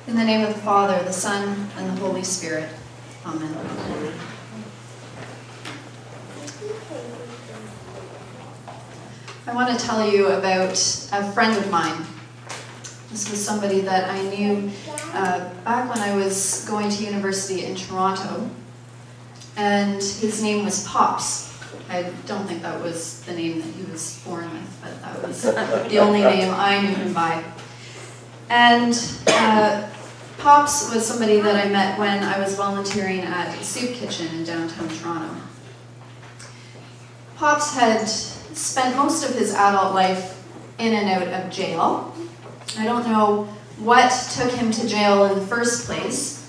In the name of the Father, the Son, and the Holy Spirit. Amen. I want to tell you about a friend of mine. This was somebody that I knew back when I was going to university in Toronto, and his name was Pops. I don't think that was the name that he was born with, but that was the only name I knew him by. And Pops was somebody that I met when I was volunteering at a soup kitchen in downtown Toronto. Pops had spent most of his adult life in and out of jail. I don't know what took him to jail in the first place,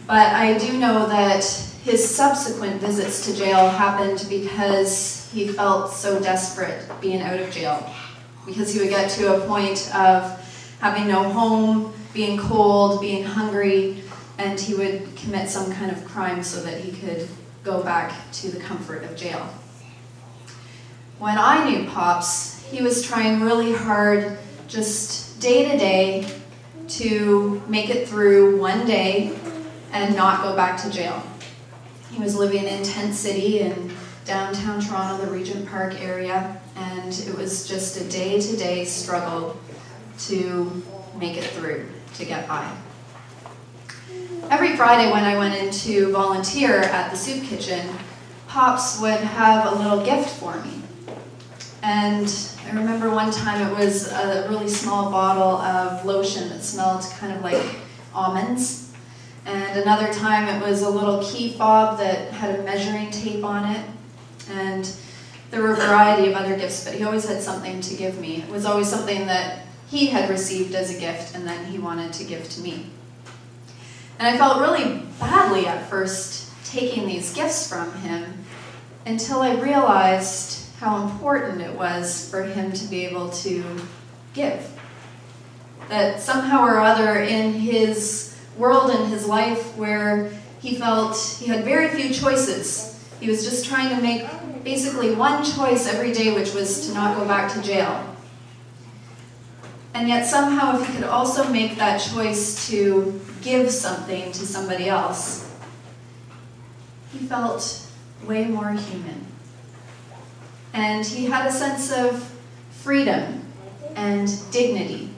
but I do know that his subsequent visits to jail happened because he felt so desperate being out of jail, because he would get to a point of having no home, being cold, being hungry, and he would commit some kind of crime so that he could go back to the comfort of jail. When I knew Pops, he was trying really hard, just day to day, to make it through one day and not go back to jail. He was living in Tent City in downtown Toronto, the Regent Park area, and it was just a day-to-day struggle to make it through, to get by. Every Friday when I went in to volunteer at the soup kitchen, Pops would have a little gift for me. And I remember one time it was a really small bottle of lotion that smelled kind of like almonds. And another time it was a little key fob that had a measuring tape on it. And there were a variety of other gifts, but he always had something to give me. It was always something that he had received as a gift and then he wanted to give to me. And I felt really badly at first taking these gifts from him until I realized how important it was for him to be able to give. That somehow or other in his world, in his life, where he felt he had very few choices, he was just trying to make basically one choice every day, which was to not go back to jail. And yet somehow if he could also make that choice to give something to somebody else, he felt way more human. And he had a sense of freedom and dignity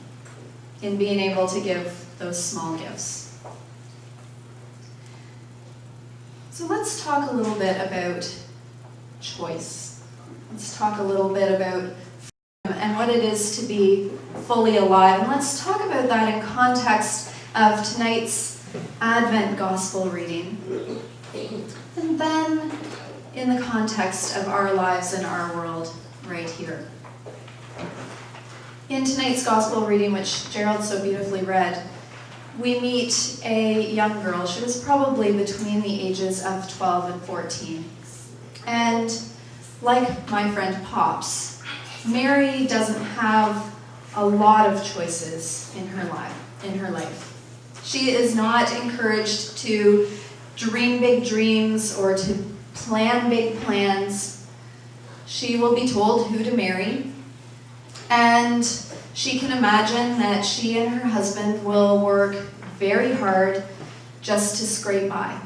in being able to give those small gifts. So let's talk a little bit about choice. Let's talk a little bit about freedom and what it is to be fully alive. And let's talk about that in context of tonight's Advent Gospel reading. And then in the context of our lives and our world right here. In tonight's Gospel reading, which Gerald so beautifully read, we meet a young girl. She was probably between the ages of 12 and 14. And like my friend Pops, Mary doesn't have a lot of choices in her life. She is not encouraged to dream big dreams or to plan big plans. She will be told who to marry, and she can imagine that she and her husband will work very hard just to scrape by.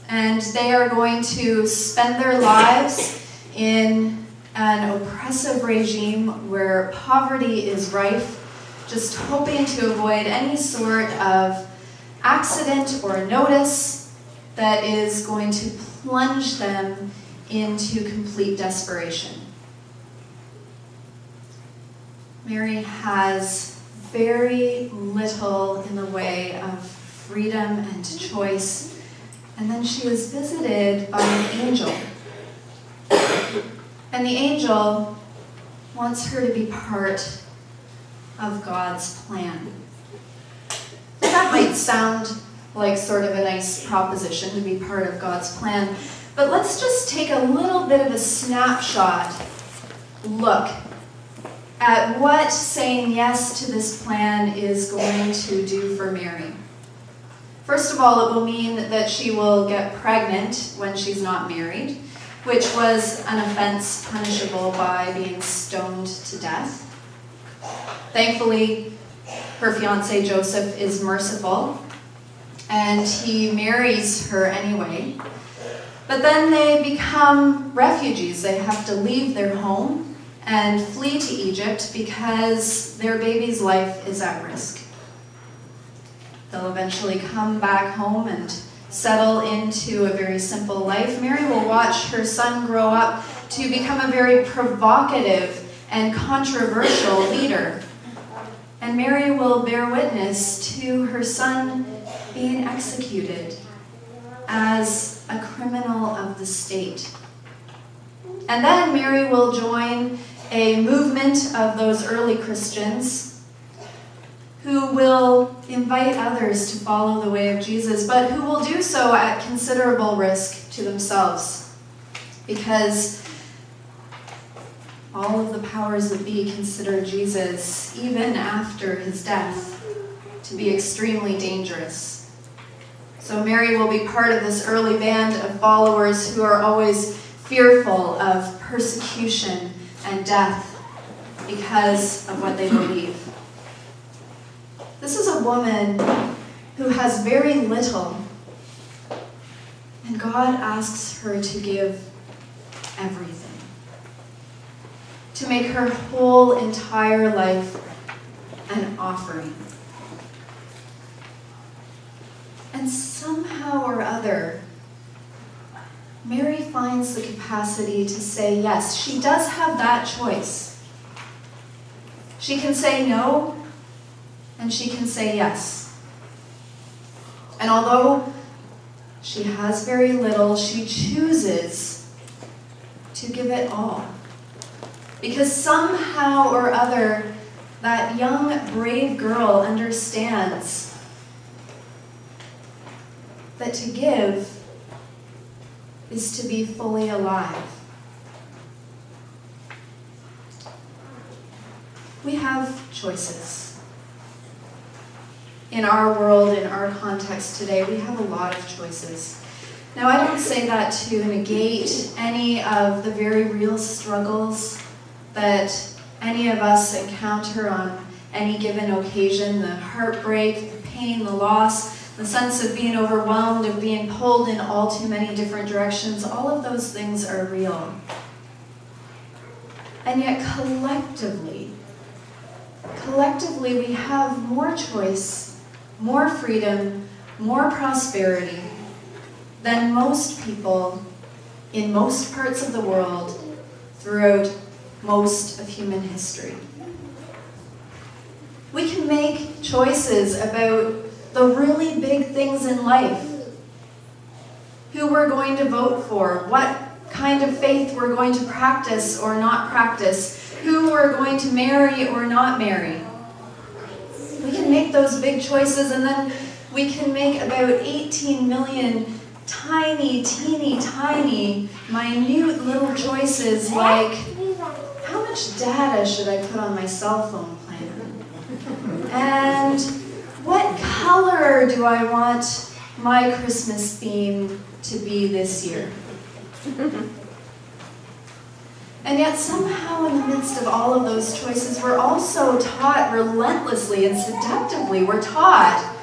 And they are going to spend their lives in an oppressive regime where poverty is rife, just hoping to avoid any sort of accident or notice that is going to plunge them into complete desperation. Mary has very little in the way of freedom and choice, and then she is visited by an angel. And the angel wants her to be part of God's plan. That might sound like sort of a nice proposition, to be part of God's plan, but let's just take a little bit of a snapshot look at what saying yes to this plan is going to do for Mary. First of all, it will mean that she will get pregnant when she's not married, which was an offense punishable by being stoned to death. Thankfully, Her fiancé Joseph is merciful, and he marries her anyway. But then they become refugees. They have to leave their home and flee to Egypt because their baby's life is at risk. They'll eventually come back home and settle into a very simple life. Mary will watch her son grow up to become a very provocative and controversial leader. And Mary will bear witness to her son being executed as a criminal of the state. And then Mary will join a movement of those early Christians who will invite others to follow the way of Jesus, but who will do so at considerable risk to themselves, because all of the powers that be consider Jesus, even after his death, to be extremely dangerous. So Mary will be part of this early band of followers who are always fearful of persecution and death because of what they believe. This is a woman who has very little, and God asks her to give everything, to make her whole entire life an offering. And somehow or other, Mary finds the capacity to say yes. She does have that choice. She can say no, and she can say yes. And although she has very little, she chooses to give it all. Because somehow or other, that young, brave girl understands that to give is to be fully alive. We have choices. In our world, in our context today, we have a lot of choices. Now, I don't say that to negate any of the very real struggles that any of us encounter on any given occasion, the heartbreak, the pain, the loss, the sense of being overwhelmed, of being pulled in all too many different directions. All of those things are real. And yet collectively, we have more choice, more freedom, more prosperity than most people in most parts of the world throughout most of human history. We can make choices about the really big things in life. Who we're going to vote for, what kind of faith we're going to practice or not practice, who we're going to marry or not marry. We can make those big choices, and then we can make about 18 million tiny, teeny, tiny, minute little choices like, how much data should I put on my cell phone plan? And what color do I want my Christmas theme to be this year? And yet somehow in the midst of all of those choices, we're also taught relentlessly and seductively, we're taught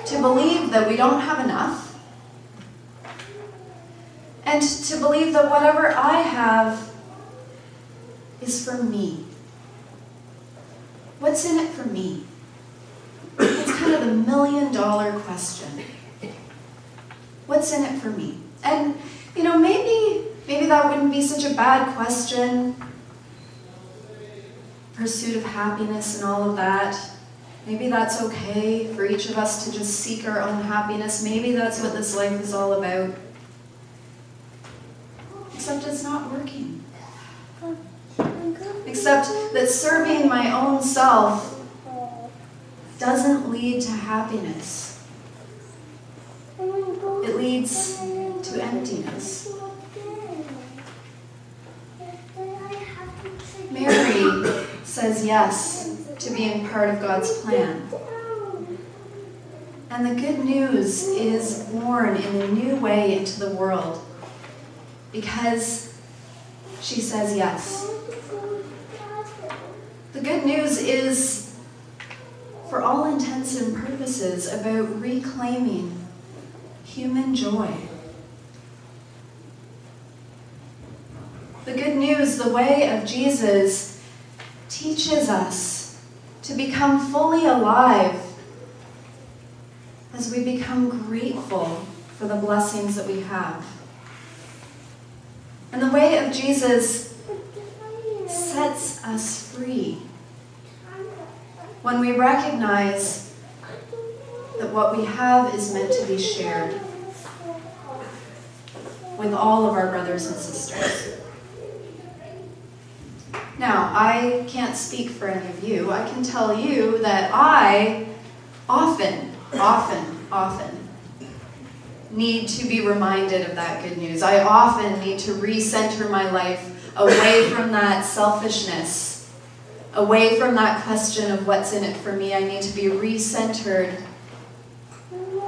to believe that we don't have enough, and to believe that whatever I have is for me. What's in it for me? It's kind of the million-dollar question. What's in it for me? And, maybe that wouldn't be such a bad question. Pursuit of happiness and all of that. Maybe that's okay for each of us to just seek our own happiness. Maybe that's what this life is all about. Except it's not working. Except that serving my own self doesn't lead to happiness. It leads to emptiness. Mary says yes to being part of God's plan. And the good news is born in a new way into the world because she says yes. The good news is for all intents and purposes, about reclaiming human joy. The good news, the way of Jesus, teaches us to become fully alive as we become grateful for the blessings that we have. And the way of Jesus sets us free when we recognize that what we have is meant to be shared with all of our brothers and sisters. Now, I can't speak for any of you. I can tell you that I often need to be reminded of that good news. I often need to recenter my life away from that selfishness, away from that question of what's in it for me. I need to be recentered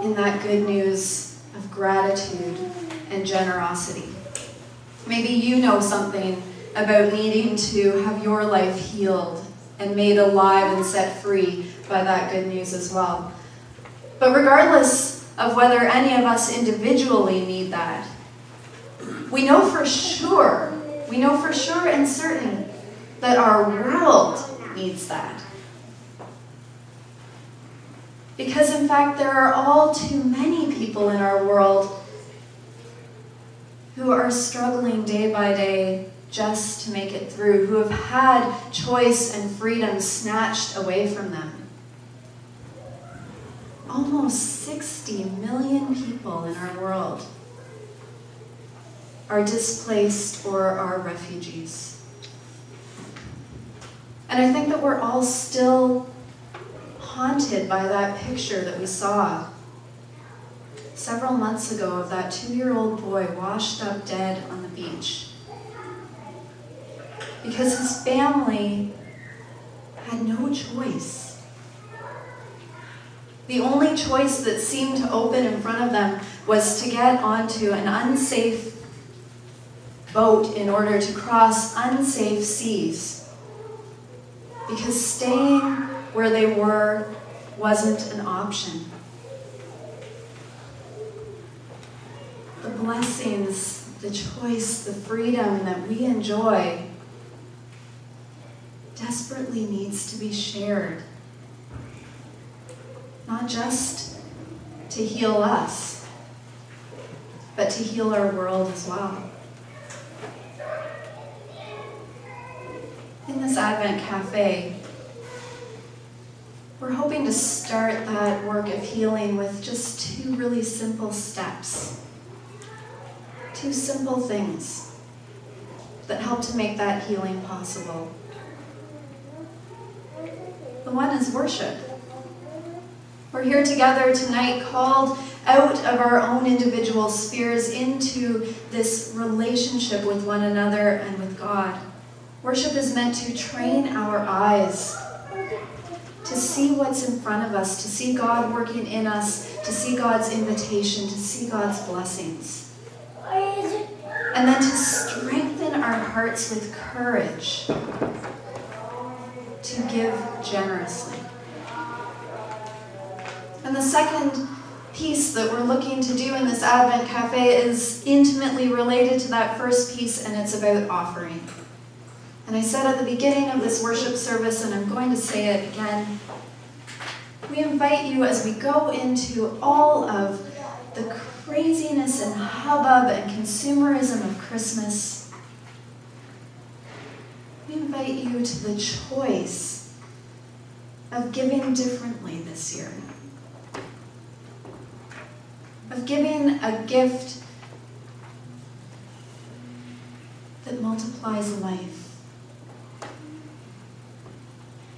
in that good news of gratitude and generosity. Maybe you know something about needing to have your life healed and made alive and set free by that good news as well. But regardless of whether any of us individually need that, we know for sure and certain that our world needs that. Because in fact, there are all too many people in our world who are struggling day by day just to make it through, who have had choice and freedom snatched away from them. Almost 60 million people in our world are displaced or are refugees. And I think that we're all still haunted by that picture that we saw several months ago of that 2-year-old boy washed up dead on the beach because his family had no choice. The only choice that seemed to open in front of them was to get onto an unsafe boat in order to cross unsafe seas, because staying where they were wasn't an option. The blessings, the choice, the freedom that we enjoy desperately needs to be shared. Not just to heal us, but to heal our world as well. In this Advent Cafe, we're hoping to start that work of healing with just 2 really simple steps. 2 simple things that help to make that healing possible. The one is worship. We're here together tonight, called out of our own individual spheres into this relationship with one another and with God. Worship is meant to train our eyes to see what's in front of us, to see God working in us, to see God's invitation, to see God's blessings. And then to strengthen our hearts with courage to give generously. And the second piece that we're looking to do in this Advent Cafe is intimately related to that first piece, and it's about offering. And I said at the beginning of this worship service, and I'm going to say it again, we invite you as we go into all of the craziness and hubbub and consumerism of Christmas, we invite you to the choice of giving differently this year. Of giving a gift that multiplies life,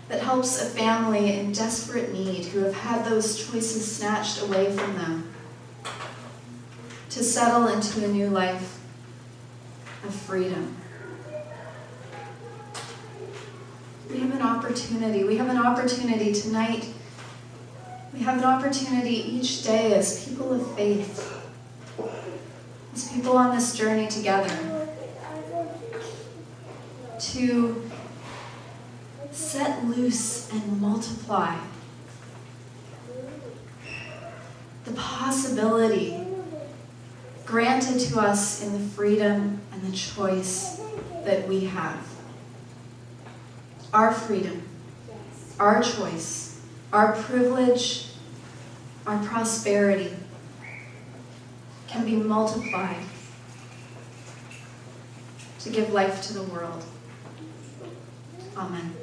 that helps a family in desperate need who have had those choices snatched away from them to settle into a new life of freedom. We have an opportunity. We have an opportunity tonight. We have an opportunity each day as people of faith, as people on this journey together, to set loose and multiply the possibility granted to us in the freedom and the choice that we have. Our freedom, our choice, our privilege, our prosperity can be multiplied to give life to the world. Amen.